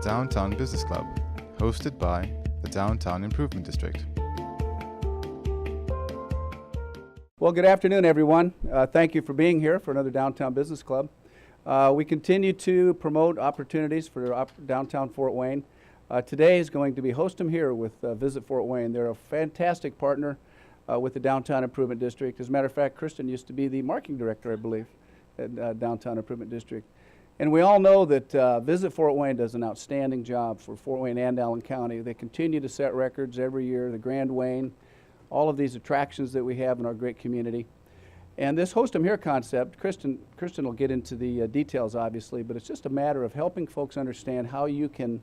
Downtown Business Club, hosted by the Downtown Improvement District. Well, good afternoon, everyone. Thank you for being here for another Downtown Business Club. We continue to promote opportunities for downtown Fort Wayne. Today is going to be Host 'em Here with Visit Fort Wayne. They're a fantastic partner with the Downtown Improvement District. As a matter of fact, Kristen used to be the marketing director, I believe, at Downtown Improvement District. And we all know that Visit Fort Wayne does an outstanding job for Fort Wayne and Allen County. They continue to set records every year, the Grand Wayne, all of these attractions that we have in our great community. And this Host 'em Here concept, Kristen will get into the details obviously, but it's just a matter of helping folks understand how you can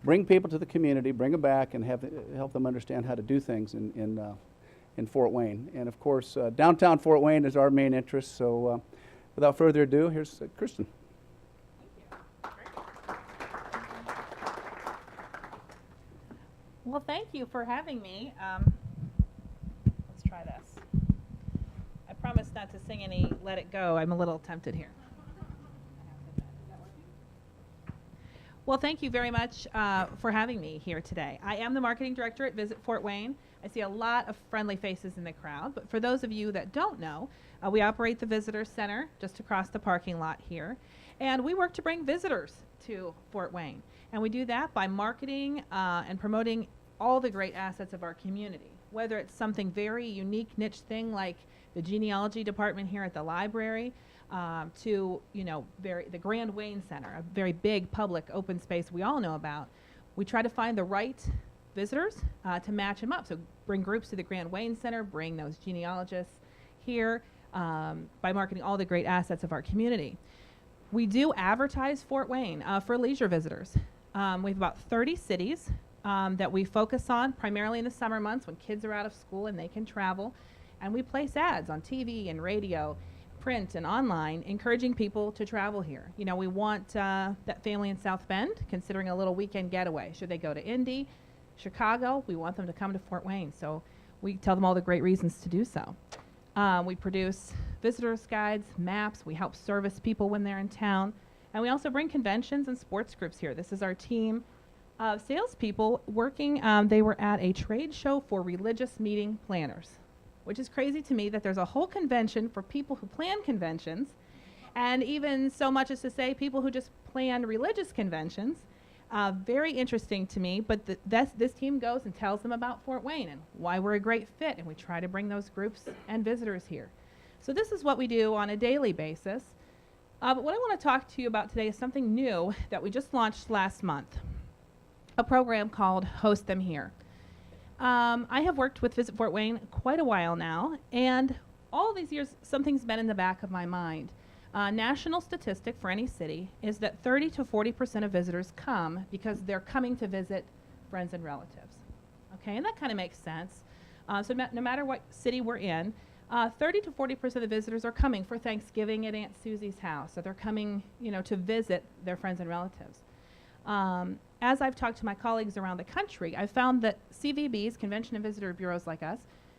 bring people to the community, bring them back, and help them understand how to do things in Fort Wayne. And of course, downtown Fort Wayne is our main interest, so without further ado, here's Kristen. Well, thank you for having me. Let's try this. I promise not to sing any Let It Go. I'm a little tempted here. Well, thank you very much for having me here today. I am the marketing director at Visit Fort Wayne. I see a lot of friendly faces in the crowd, but for those of you that don't know, we operate the Visitor Center just across the parking lot here, and we work to bring visitors to Fort Wayne. And we do that by marketing and promoting all the great assets of our community, whether it's something very unique niche thing like the genealogy department here at the library, to the Grand Wayne Center, a very big public open space we all know about. We try to find the right visitors to match them up. So bring groups to the Grand Wayne Center, bring those genealogists here by marketing all the great assets of our community. We do advertise Fort Wayne for leisure visitors. We have about 30 cities that we focus on, primarily in the summer months when kids are out of school and they can travel. And we place ads on TV and radio, print and online, encouraging people to travel here. You know, we want that family in South Bend considering a little weekend getaway. Should they go to Indy, Chicago, we want them to come to Fort Wayne. So we tell them all the great reasons to do so. We produce visitors guides, maps. We help service people when they're in town. And we also bring conventions and sports groups here. This is our team of salespeople working. They were at a trade show for religious meeting planners, which is crazy to me that there's a whole convention for people who plan conventions, and even so much as to say people who just plan religious conventions. Very interesting to me, but this team goes and tells them about Fort Wayne and why we're a great fit, and we try to bring those groups and visitors here. So this is what we do on a daily basis. But what I want to talk to you about today is something new that we just launched last month, a program called Host 'em Here. I have worked with Visit Fort Wayne quite a while now, and all these years something's been in the back of my mind. National statistic for any city is that 30 to 40% of visitors come because they're coming to visit friends and relatives. Okay, and that kind of makes sense. So no matter what city we're in, 30 to 40% of the visitors are coming for Thanksgiving at Aunt Susie's house, so they're coming, to visit their friends and relatives. As I've talked to my colleagues around the country, I've found that CVBs, Convention and Visitor Bureaus like us,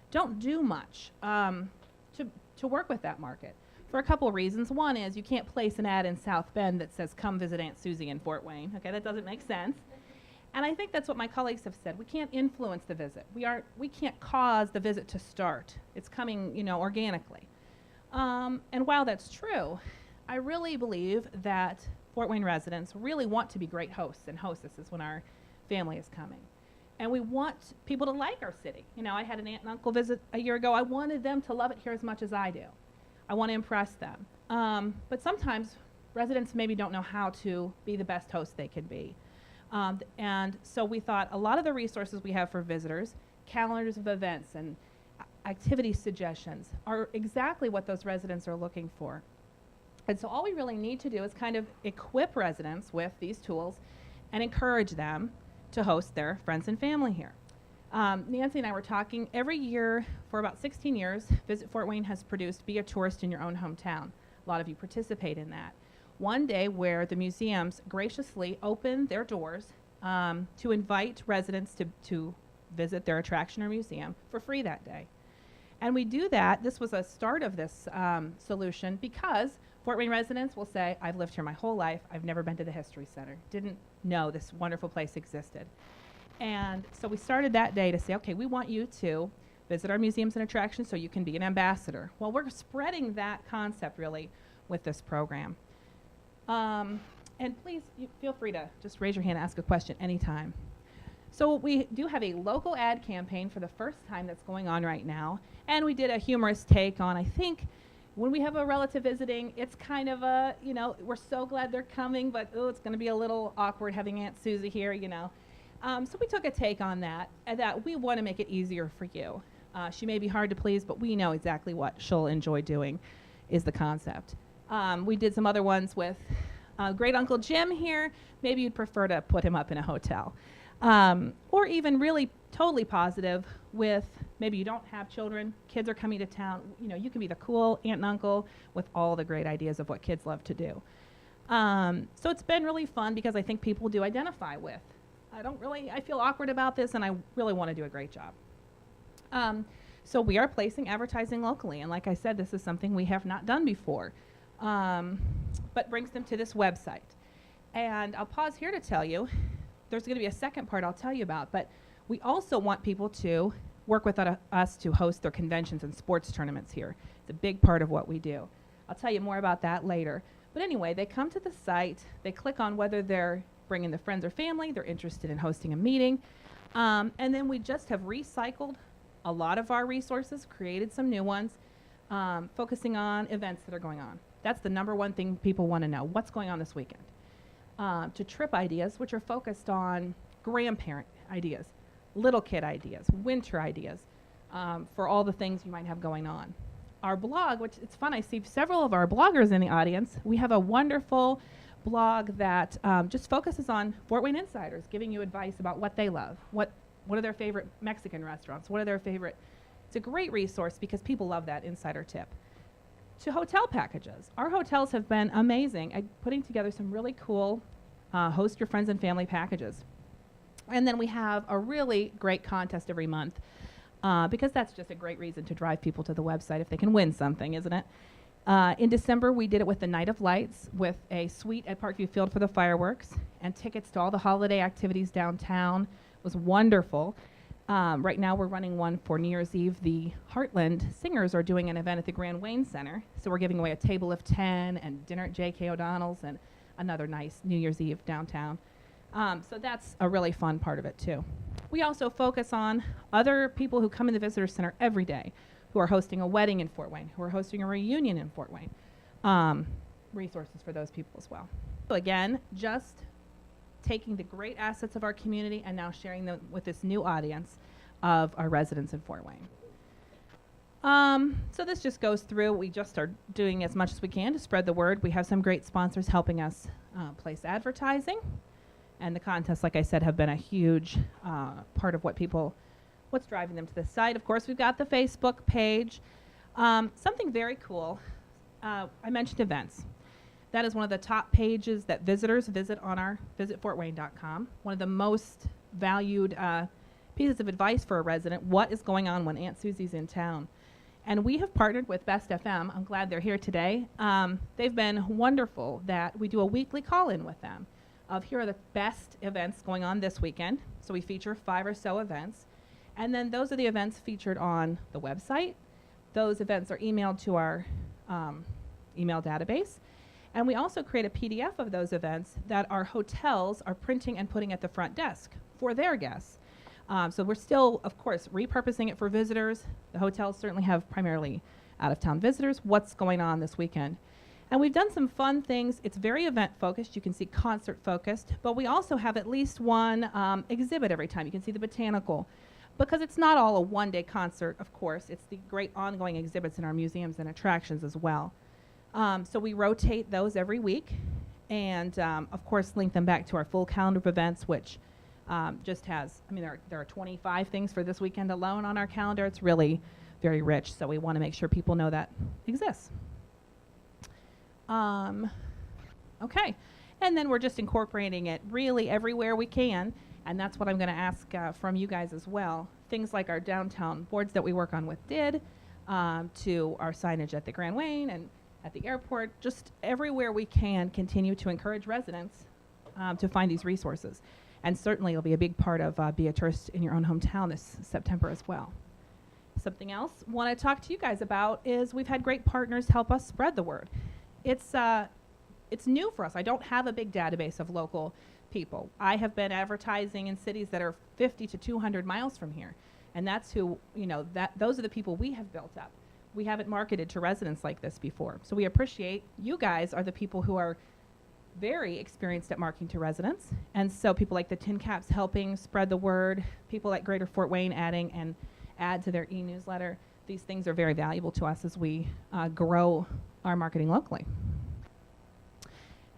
don't do much to work with that market for a couple of reasons. One is you can't place an ad in South Bend that says, come visit Aunt Susie in Fort Wayne. Okay, that doesn't make sense. And I think that's what my colleagues have said. We can't influence the visit. We can't cause the visit to start. It's coming, organically. And while that's true, I really believe that Fort Wayne residents really want to be great hosts and hostesses when our family is coming. And we want people to like our city. I had an aunt and uncle visit a year ago. I wanted them to love it here as much as I do. I want to impress them. But sometimes residents maybe don't know how to be the best host they could be. And so we thought a lot of the resources we have for visitors, calendars of events and activity suggestions, are exactly what those residents are looking for. And so all we really need to do is kind of equip residents with these tools and encourage them to host their friends and family here. Nancy and I were talking. Every year for about 16 years, Visit Fort Wayne has produced Be a Tourist in Your Own Hometown. A lot of you participate in that. One day where the museums graciously open their doors to invite residents to visit their attraction or museum for free that day. And we do that. This was a start of this solution because Fort Wayne residents will say, I've lived here my whole life. I've never been to the History Center. Didn't know this wonderful place existed. And so we started that day to say, okay, we want you to visit our museums and attractions so you can be an ambassador. Well, we're spreading that concept really with this program. And please feel free to just raise your hand and ask a question anytime. So we do have a local ad campaign for the first time that's going on right now. And we did a humorous take on, I think, when we have a relative visiting, it's kind of a, you know, we're so glad they're coming, but it's going to be a little awkward having Aunt Susie here, you know. So we took a take on that, and that we want to make it easier for you. She may be hard to please, but we know exactly what she'll enjoy doing is the concept. We did some other ones with Great Uncle Jim here. Maybe you'd prefer to put him up in a hotel. Or even really totally positive with maybe you don't have children, kids are coming to town, you know, you can be the cool aunt and uncle with all the great ideas of what kids love to do. So it's been really fun because I think people do identify with, I feel awkward about this and I really want to do a great job. So we are placing advertising locally, and like I said, this is something we have not done before, but brings them to this website. And I'll pause here to tell you, there's going to be a second part I'll tell you about, but we also want people to work with us to host their conventions and sports tournaments here. It's a big part of what we do. I'll tell you more about that later. But anyway, they come to the site, they click on whether they're bringing their friends or family, they're interested in hosting a meeting, and then we just have recycled a lot of our resources, created some new ones, focusing on events that are going on. That's the number one thing people want to know, what's going on this weekend. To trip ideas, which are focused on grandparent ideas, little kid ideas, winter ideas, for all the things you might have going on. Our blog, which it's fun, I see several of our bloggers in the audience. We have a wonderful blog that just focuses on Fort Wayne insiders, giving you advice about what they love, what are their favorite Mexican restaurants, what are their favorite. It's a great resource because people love that insider tip. To hotel packages. Our hotels have been amazing at putting together some really cool host your friends and family packages. And then we have a really great contest every month because that's just a great reason to drive people to the website if they can win something, isn't it? In December, we did it with the Night of Lights with a suite at Parkview Field for the fireworks and tickets to all the holiday activities downtown. It was wonderful. Right now we're running one for New Year's Eve. The Heartland Singers are doing an event at the Grand Wayne Center. So we're giving away a table of 10 and dinner at J.K. O'Donnell's and another nice New Year's Eve downtown. So that's a really fun part of it too. We also focus on other people who come in the visitor center every day, who are hosting a wedding in Fort Wayne, who are hosting a reunion in Fort Wayne. Resources for those people as well. So again, just taking the great assets of our community and now sharing them with this new audience of our residents in Fort Wayne. So this just goes through. We just are doing as much as we can to spread the word. We have some great sponsors helping us place advertising. And the contests, like I said, have been a huge part of what's driving them to the site. Of course, we've got the Facebook page. Something very cool, I mentioned events. That is one of the top pages that visitors visit on our visitfortwayne.com. One of the most valued pieces of advice for a resident, what is going on when Aunt Susie's in town. And we have partnered with Best FM. I'm glad they're here today. They've been wonderful that we do a weekly call-in with them of here are the best events going on this weekend. So we feature 5 or so events. And then those are the events featured on the website. Those events are emailed to our email database. And we also create a PDF of those events that our hotels are printing and putting at the front desk for their guests. So we're still, of course, repurposing it for visitors. The hotels certainly have primarily out-of-town visitors. What's going on this weekend? And we've done some fun things. It's very event-focused. You can see concert-focused. But we also have at least one exhibit every time. You can see the botanical. Because it's not all a one-day concert, of course. It's the great ongoing exhibits in our museums and attractions as well. So we rotate those every week. And, of course, link them back to our full calendar of events, which just has, there are 25 things for this weekend alone on our calendar. It's really very rich. So we want to make sure people know that exists. Okay, and then we're just incorporating it really everywhere we can, and that's what I'm going to ask from you guys as well. Things like our downtown boards that we work on with DID, to our signage at the Grand Wayne, and at the airport, just everywhere we can continue to encourage residents to find these resources. And certainly it'll be a big part of Be a Tourist in Your Own Hometown this September as well. Something else I want to talk to you guys about is we've had great partners help us spread the word. It's new for us. I don't have a big database of local people. I have been advertising in cities that are 50 to 200 miles from here. And that's who, those are the people we have built up. We haven't marketed to residents like this before. So we appreciate you guys are the people who are very experienced at marketing to residents. And so people like the Tin Caps helping spread the word, people like Greater Fort Wayne adding and add to their e-newsletter. These things are very valuable to us as we grow our marketing locally.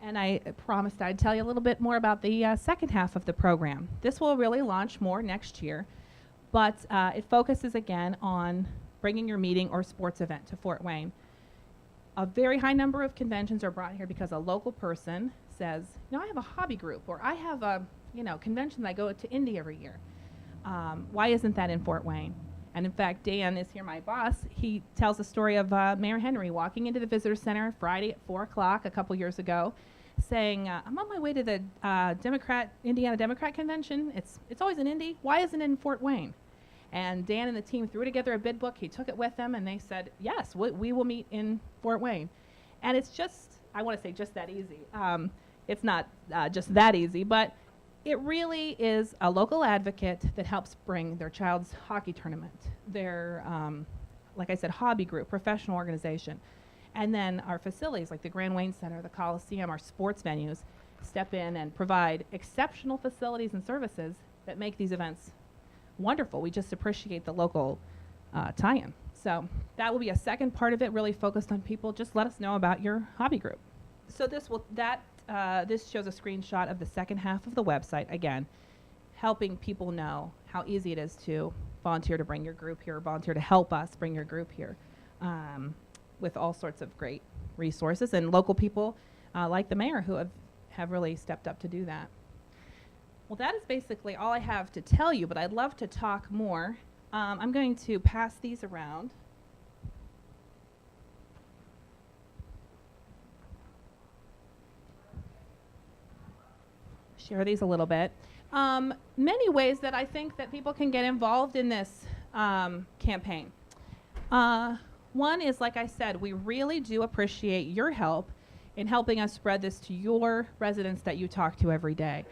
And I promised I'd tell you a little bit more about the second half of the program. This will really launch more next year, but it focuses again on bringing your meeting or sports event to Fort Wayne. A very high number of conventions are brought here because a local person says, I have a hobby group, or I have a convention that I go to Indy every year. Why isn't that in Fort Wayne? And in fact, Dan is here, my boss. He tells the story of Mayor Henry walking into the Visitor Center Friday at 4 o'clock a couple years ago, saying, I'm on my way to the Indiana Democrat Convention. It's always in Indy. Why isn't it in Fort Wayne? And Dan and the team threw together a bid book. He took it with them, and they said, yes, we will meet in Fort Wayne. And it's just, I want to say just that easy. It's not just that easy, but it really is a local advocate that helps bring their child's hockey tournament, their, like I said, hobby group, professional organization. And then our facilities like the Grand Wayne Center, the Coliseum, our sports venues step in and provide exceptional facilities and services that make these events wonderful. We just appreciate the local tie-in. So that will be a second part of it, really focused on people. Just let us know about your hobby group. So this shows a screenshot of the second half of the website, again, helping people know how easy it is to volunteer to bring your group here, volunteer to help us bring your group here, with all sorts of great resources and local people like the mayor who have really stepped up to do that. Well, that is basically all I have to tell you, but I'd love to talk more. I'm going to pass these around. Share these a little bit. Many ways that I think that people can get involved in this campaign. One is, like I said, we really do appreciate your help in helping us spread this to your residents that you talk to every day.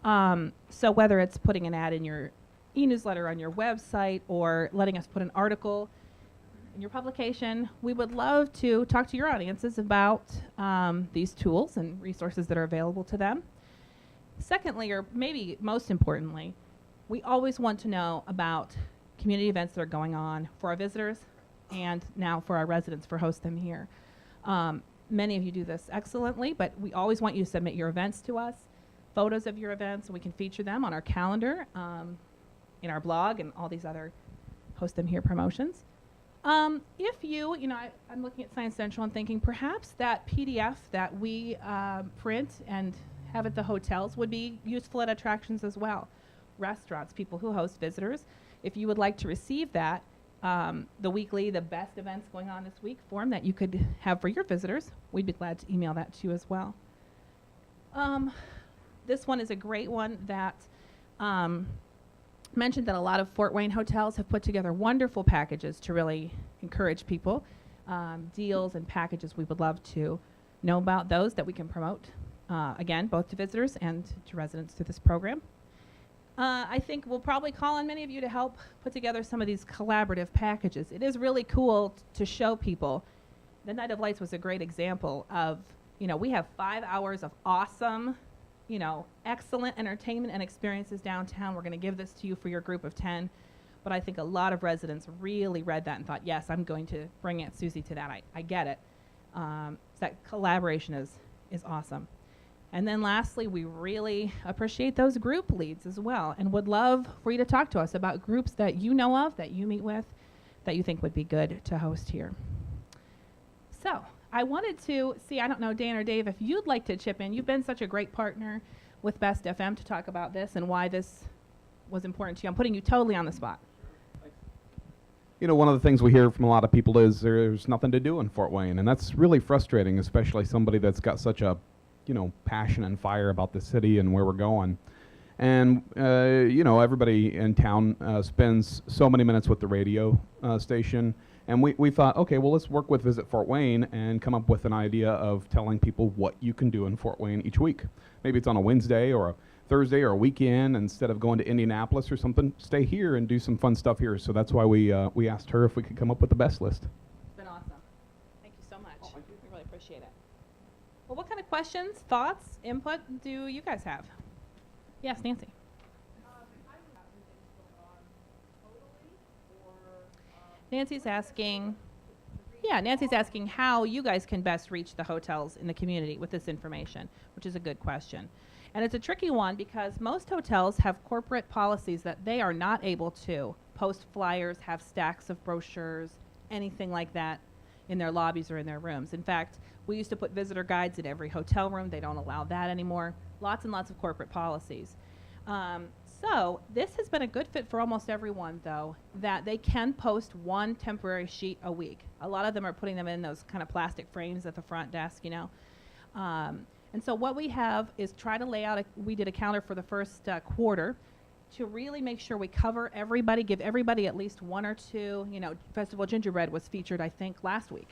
So whether it's putting an ad in your e-newsletter on your website or letting us put an article in your publication, we would love to talk to your audiences about these tools and resources that are available to them. Secondly, or maybe most importantly, we always want to know about community events that are going on for our visitors and now for our residents for host them here. Many of you do this excellently, but we always want you to submit your events to us, photos of your events, and we can feature them on our calendar, in our blog, and all these other host them here promotions. If you, I'm looking at Science Central and thinking perhaps that PDF that we print and have at the hotels would be useful at attractions as well. Restaurants, people who host visitors. If you would like to receive that, the best events going on this week form that you could have for your visitors, we'd be glad to email that to you as well. This one is a great one that mentioned that a lot of Fort Wayne hotels have put together wonderful packages to really encourage people. Deals and packages, we would love to know about those that we can promote, again, both to visitors and to residents through this program. I think we'll probably call on many of you to help put together some of these collaborative packages. It is really cool to show people. The Night of Lights was a great example of, we have 5 hours of awesome, excellent entertainment and experiences downtown. We're going to give this to you for your group of 10. But I think a lot of residents really read that and thought, yes, I'm going to bring Aunt Susie to that. I get it. That collaboration is awesome. And then lastly, we really appreciate those group leads as well and would love for you to talk to us about groups that you know of, that you meet with, that you think would be good to host here. So I wanted to see, I don't know, Dan or Dave, if you'd like to chip in. You've been such a great partner with Best FM to talk about this and why this was important to you. I'm putting you totally on the spot. You know, one of the things we hear from a lot of people is there's nothing to do in Fort Wayne, and that's really frustrating, especially somebody that's got such a, you know, passion and fire about the city and where we're going. And, you know, everybody in town spends so many minutes with the radio station. And we thought, okay, well, let's work with Visit Fort Wayne and come up with an idea of telling people what you can do in Fort Wayne each week. Maybe it's on a Wednesday or a Thursday or a weekend. Instead of going to Indianapolis or something, stay here and do some fun stuff here. So that's why we asked her if we could come up with the best list. It's been awesome. Thank you so much. We really appreciate it. Well, what kind of questions, thoughts, input do you guys have? Yes, Nancy. Nancy's asking how you guys can best reach the hotels in the community with this information, which is a good question. And it's a tricky one because most hotels have corporate policies that they are not able to post flyers, have stacks of brochures, anything like that in their lobbies or in their rooms. In fact, we used to put visitor guides in every hotel room. They don't allow that anymore. Lots and lots of corporate policies. So this has been a good fit for almost everyone, though, that they can post one temporary sheet a week. A lot of them are putting them in those kind of plastic frames at the front desk, you know. And so what we have is try to lay out, we did a calendar for the first quarter to really make sure we cover everybody, give everybody at least one or two, you know, Festival Gingerbread was featured, I think, last week.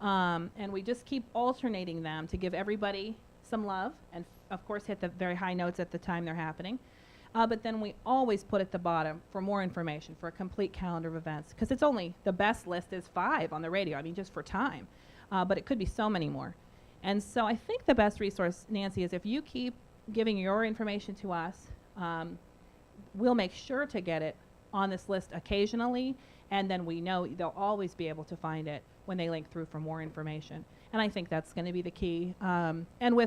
And we just keep alternating them to give everybody some love and, of course, hit the very high notes at the time they're happening. But then we always put at the bottom for more information, for a complete calendar of events, because it's only, the best list is 5 on the radio, I mean, just for time. But it could be so many more. And so I think the best resource, Nancy, is if you keep giving your information to us, we'll make sure to get it on this list occasionally, and then we know they'll always be able to find it when they link through for more information. And I think that's going to be the key. And we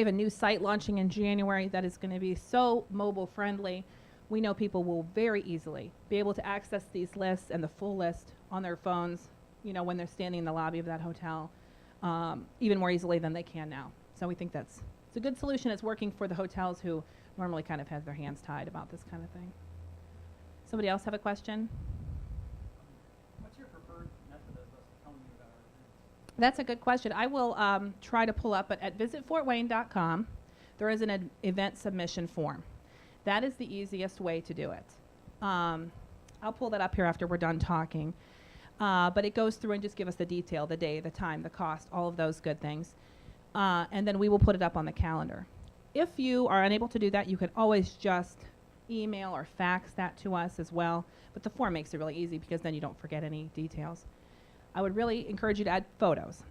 have a new site launching in January that is going to be so mobile friendly. We know people will very easily be able to access these lists and the full list on their phones, you know, when they're standing in the lobby of that hotel, even more easily than they can now. So we think it's a good solution. It's working for the hotels who normally kind of have their hands tied about this kind of thing. Somebody else have a question? What's your preferred method of us telling you about our events? That's a good question. I will try to pull up, but at visitfortwayne.com, there is an event submission form. That is the easiest way to do it. I'll pull that up here after we're done talking. But it goes through and just give us the detail, the day, the time, the cost, all of those good things. And then we will put it up on the calendar. If you are unable to do that, you can always just email or fax that to us as well. But the form makes it really easy because then you don't forget any details. I would really encourage you to add photos.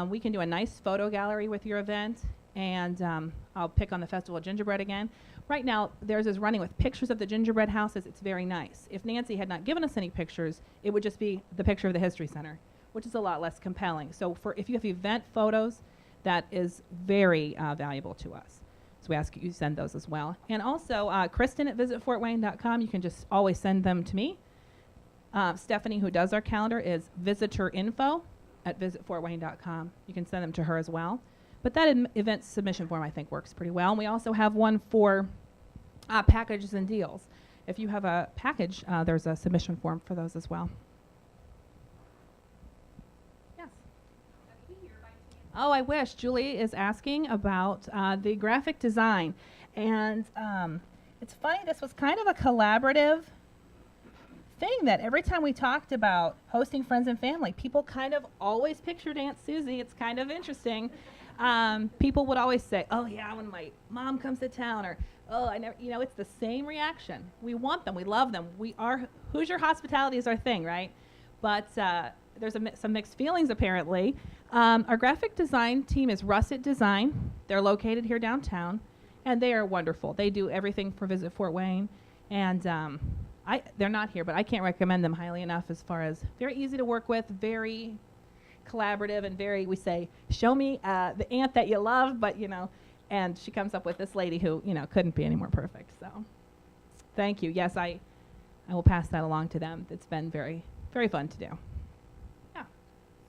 We can do a nice photo gallery with your event, and I'll pick on the Festival of Gingerbread again. Right now, theirs is running with pictures of the gingerbread houses. It's very nice. If Nancy had not given us any pictures, it would just be the picture of the History Center, which is a lot less compelling. So if you have event photos, that is very valuable to us. So we ask you to send those as well. And also, Kristen at visitfortwayne.com, you can just always send them to me. Stephanie, who does our calendar, is visitorinfo at visitfortwayne.com. You can send them to her as well. But that event submission form, I think, works pretty well. And we also have one for packages and deals. If you have a package, there's a submission form for those as well. Yes? Oh, I wish. Julie is asking about the graphic design. And it's funny, this was kind of a collaborative thing that every time we talked about hosting friends and family, people kind of always pictured Aunt Susie. It's kind of interesting. People would always say, oh yeah, when my mom comes to town, or oh, I never, you know, it's the same reaction. We want them, we love them. Hoosier hospitality is our thing, right? But there's some mixed feelings apparently. Our graphic design team is Russet Design. They're located here downtown, and they are wonderful. They do everything for Visit Fort Wayne, and they're not here, but I can't recommend them highly enough as far as very easy to work with, very collaborative, and we say, show me the aunt that you love, but, you know, and she comes up with this lady who, you know, couldn't be any more perfect. So thank you. Yes, I will pass that along to them. It's been very, very fun to do. Yeah.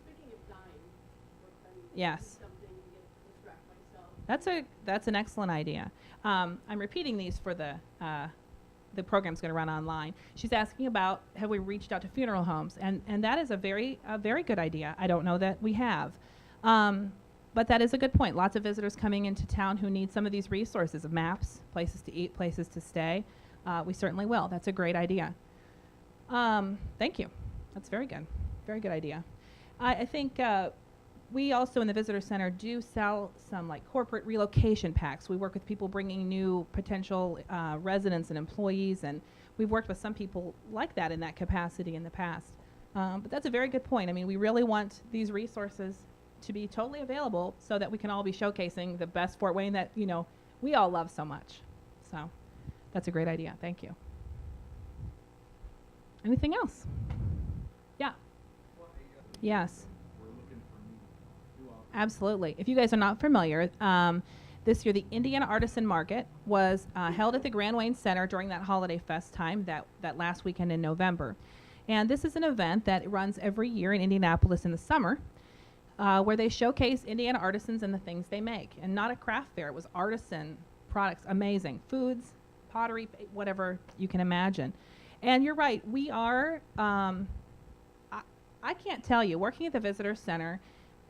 Speaking of dying, yes. something to distract myself. That's an excellent idea. I'm repeating these for the the program's going to run online. She's asking about, have we reached out to funeral homes? And that is a very good idea. I don't know that we have. But that is a good point. Lots of visitors coming into town who need some of these resources of maps, places to eat, places to stay. We certainly will. That's a great idea. Thank you. That's very good. Very good idea. I think we also in the Visitor Center do sell some like corporate relocation packs. We work with people bringing new potential residents and employees, and we've worked with some people like that in that capacity in the past. But that's a very good point. I mean, we really want these resources to be totally available so that we can all be showcasing the best Fort Wayne that, you know, we all love so much. So that's a great idea. Thank you. Anything else? Yeah. Yes. Absolutely. If you guys are not familiar, this year the Indiana Artisan Market was held at the Grand Wayne Center during that Holiday Fest time, that last weekend in November. And this is an event that runs every year in Indianapolis in the summer, where they showcase Indiana artisans and the things they make. And not a craft fair, it was artisan products, amazing. Foods, pottery, whatever you can imagine. And you're right, we are, I can't tell you, working at the Visitor Center,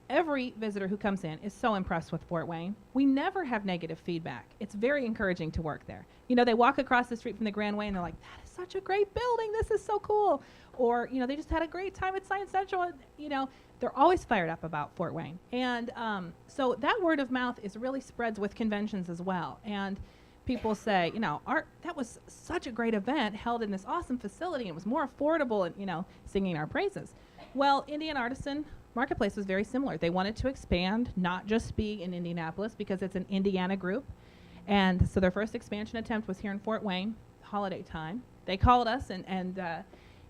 every visitor who comes in is so impressed with Fort Wayne. We never have negative feedback. It's very encouraging to work there. You know, they walk across the street from the Grand Wayne and they're like, that is such a great building, this is so cool. Or, you know, they just had a great time at Science Central. And, you know, they're always fired up about Fort Wayne. And so that word of mouth is really spreads with conventions as well. And people say, you know, that was such a great event held in this awesome facility. And it was more affordable and, you know, singing our praises. Well, Indian Artisan Marketplace was very similar. They wanted to expand, not just be in Indianapolis because it's an Indiana group. And so their first expansion attempt was here in Fort Wayne, holiday time. They called us and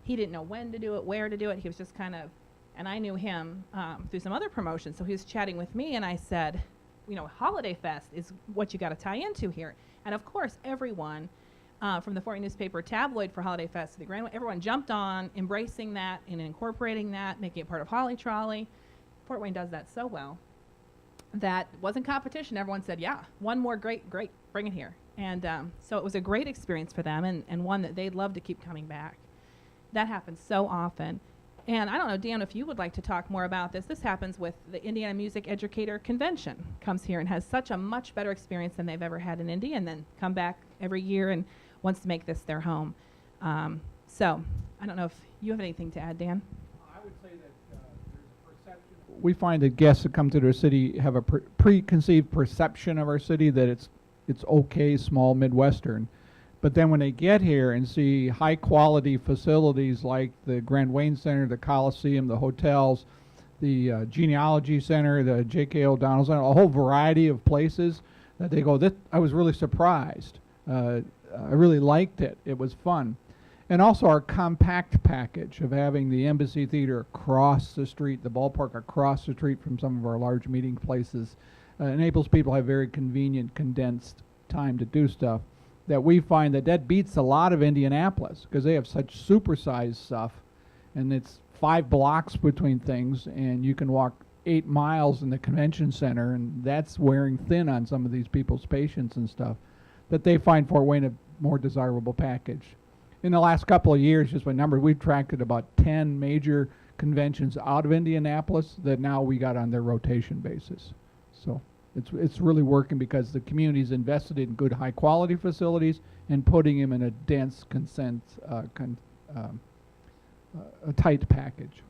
he didn't know when to do it, where to do it. He was just kind of, and I knew him through some other promotions. So he was chatting with me and I said, you know, Holiday Fest is what you got to tie into here. And of course, everyone from the Fort Wayne newspaper tabloid for Holiday Fest to the Grand Wayne, everyone jumped on, embracing that and incorporating that, making it part of Holly Trolley. Fort Wayne does that so well. That wasn't competition. Everyone said, yeah, one more great, bring it here. And so it was a great experience for them and one that they'd love to keep coming back. That happens so often. And I don't know, Dan, if you would like to talk more about this. This happens with the Indiana Music Educator Convention. Comes here and has such a much better experience than they've ever had in Indy, and then come back every year and wants to make this their home. So I don't know if you have anything to add, Dan. I would say that there's a perception. We find that guests that come to their city have a preconceived perception of our city that it's okay, small, Midwestern. But then when they get here and see high quality facilities like the Grand Wayne Center, the Coliseum, the hotels, the Genealogy Center, the J.K. O'Donnell Center, a whole variety of places, that they go, I was really surprised. I really liked it. It was fun. And also our compact package of having the Embassy Theater across the street, the ballpark across the street from some of our large meeting places, enables people to have very convenient, condensed time to do stuff. That we find that beats a lot of Indianapolis because they have such supersized stuff, and it's 5 blocks between things, and you can walk 8 miles in the convention center, and that's wearing thin on some of these people's patience and stuff, that they find Fort Wayne a more desirable package. In the last couple of years, just by number, we've attracted about 10 major conventions out of Indianapolis that now we got on their rotation basis. So it's really working because the community's invested in good high quality facilities and putting them in a dense a tight package.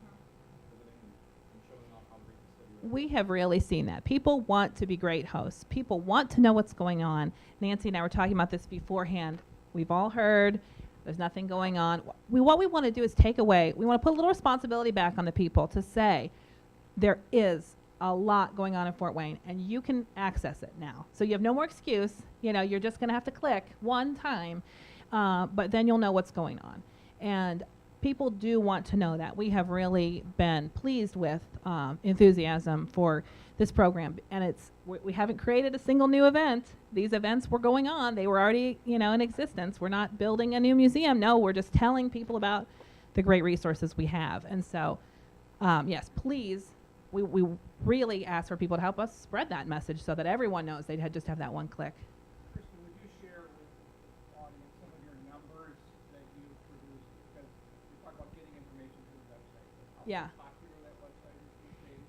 We have really seen that. People want to be great hosts. People want to know what's going on. Nancy and I were talking about this beforehand. We've all heard there's nothing going on. What we want to do is take away, we want to put a little responsibility back on the people to say there is a lot going on in Fort Wayne, and you can access it now. So you have no more excuse. You know, you're just going to have to click one time, but then you'll know what's going on. And people do want to know that. We have really been pleased with enthusiasm for this program, and we haven't created a single new event. These events were going on. They were already, you know, in existence. We're not building a new museum. No, we're just telling people about the great resources we have. And so, yes, please, we really ask for people to help us spread that message so that everyone knows they just have that one click. Kristen, would you share with the audience some of your numbers Yeah.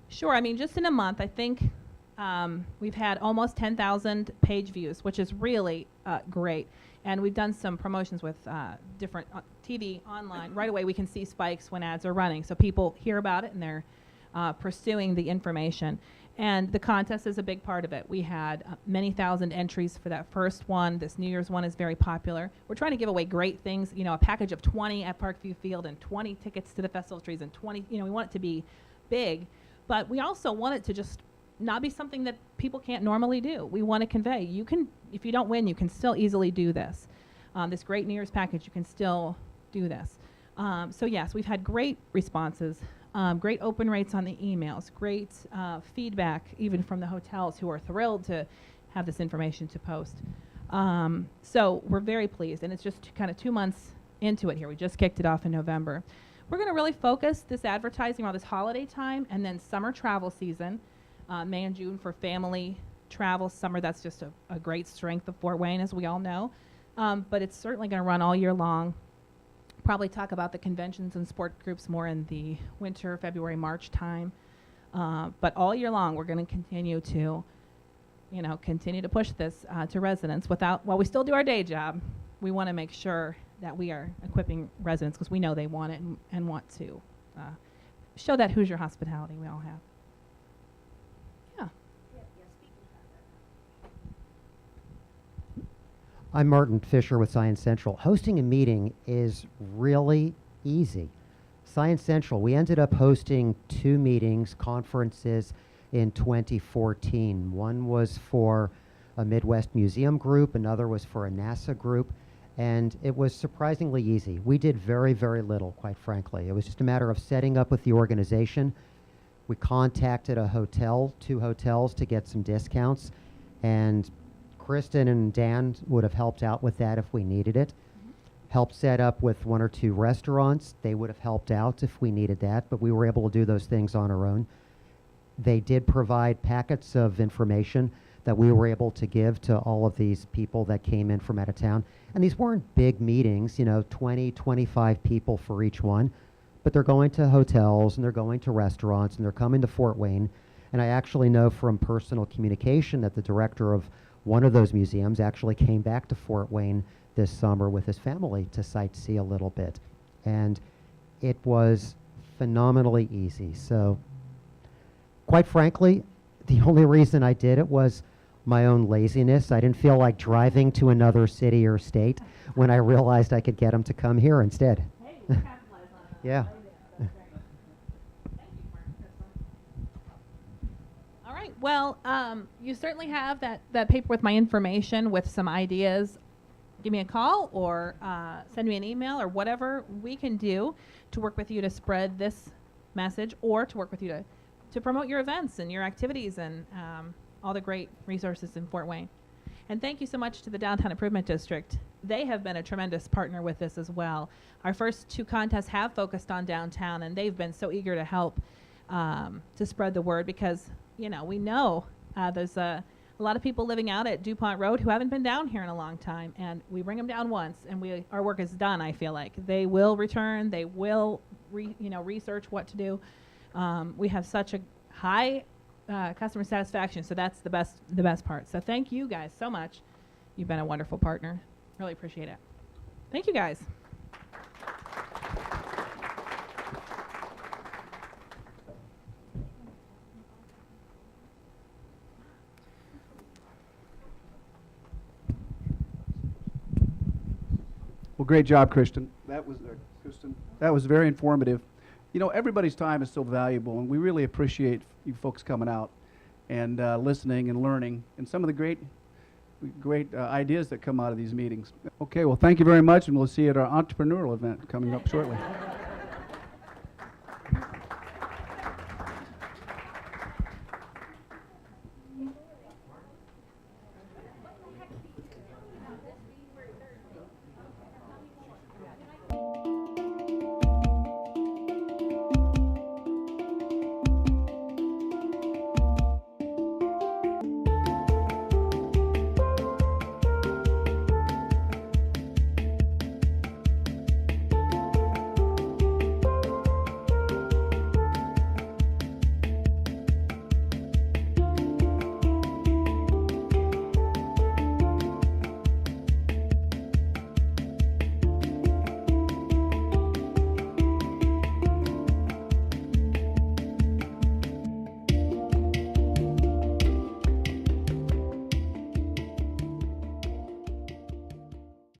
Sure. I mean, just in a month, I think we've had almost 10,000 page views, which is really great. And we've done some promotions with different TV, online. Right away, we can see spikes when ads are running. So people hear about it and they're pursuing the information. And the contest is a big part of it. We had many thousand entries for that first one. This New Year's one is very popular. We're trying to give away great things, you know, a package of 20 at Parkview Field and 20 tickets to the Festival of Trees and 20, you know, we want it to be big. But we also want it to just not be something that people can't normally do. We want to convey, you can, if you don't win, you can still easily do this. This great New Year's package, you can still do this. So yes, we've had great responses. Great open rates on the emails, great feedback even from the hotels who are thrilled to have this information to post. So we're very pleased, and it's just kind of 2 months into it here. We just kicked it off in November. We're going to really focus this advertising around this holiday time and then summer travel season, May and June for family travel. Summer, that's just a great strength of Fort Wayne, as we all know. But it's certainly going to run all year long. Probably talk about the conventions and sport groups more in the winter, February, March time. But all year long, we're going to continue to, you know, continue to push this to residents while we still do our day job. We want to make sure that we are equipping residents because we know they want it and want to show that Hoosier hospitality we all have. Yeah. I'm Martin Fisher with Science Central. Hosting a meeting is really easy. Science Central, we ended up hosting 2 meetings, conferences in 2014. One was for a Midwest Museum group, another was for a NASA group, and it was surprisingly easy. We did very, very little, quite frankly. It was just a matter of setting up with the organization. We contacted a hotel, 2 hotels, to get some discounts, and Kristen and Dan would have helped out with that if we needed it. Helped set up with 1 or 2 restaurants. They would have helped out if we needed that, but we were able to do those things on our own. They did provide packets of information that we were able to give to all of these people that came in from out of town. And these weren't big meetings, you know, 20, 25 people for each one, but they're going to hotels and they're going to restaurants and they're coming to Fort Wayne. And I actually know from personal communication that the director of one of those museums actually came back to Fort Wayne this summer with his family to sightsee a little bit. And it was phenomenally easy. So quite frankly, the only reason I did it was my own laziness. I didn't feel like driving to another city or state when I realized I could get them to come here instead. Hey, you capitalize on that. Yeah. Thank you, Mark. All right. Well, you certainly have that paper with my information with some ideas. Give me a call or send me an email or whatever we can do to work with you to spread this message or to work with you to promote your events and your activities and all the great resources in Fort Wayne. And thank you so much to the Downtown Improvement District. They have been a tremendous partner with this as well. Our first 2 contests have focused on downtown, and they've been so eager to help to spread the word because, you know, we know there's a lot of people living out at DuPont Road who haven't been down here in a long time, and we bring them down once, and our work is done, I feel like. They will return. They will research what to do. We have such a high customer satisfaction, so that's the best part. So thank you guys so much. You've been a wonderful partner. Really appreciate it. Thank you guys. Well, great job, Kristen. Kristen. That was very informative. You know, everybody's time is so valuable, and we really appreciate you folks coming out and listening and learning, and some of the great ideas that come out of these meetings. Okay, well, thank you very much, and we'll see you at our entrepreneurial event coming up shortly.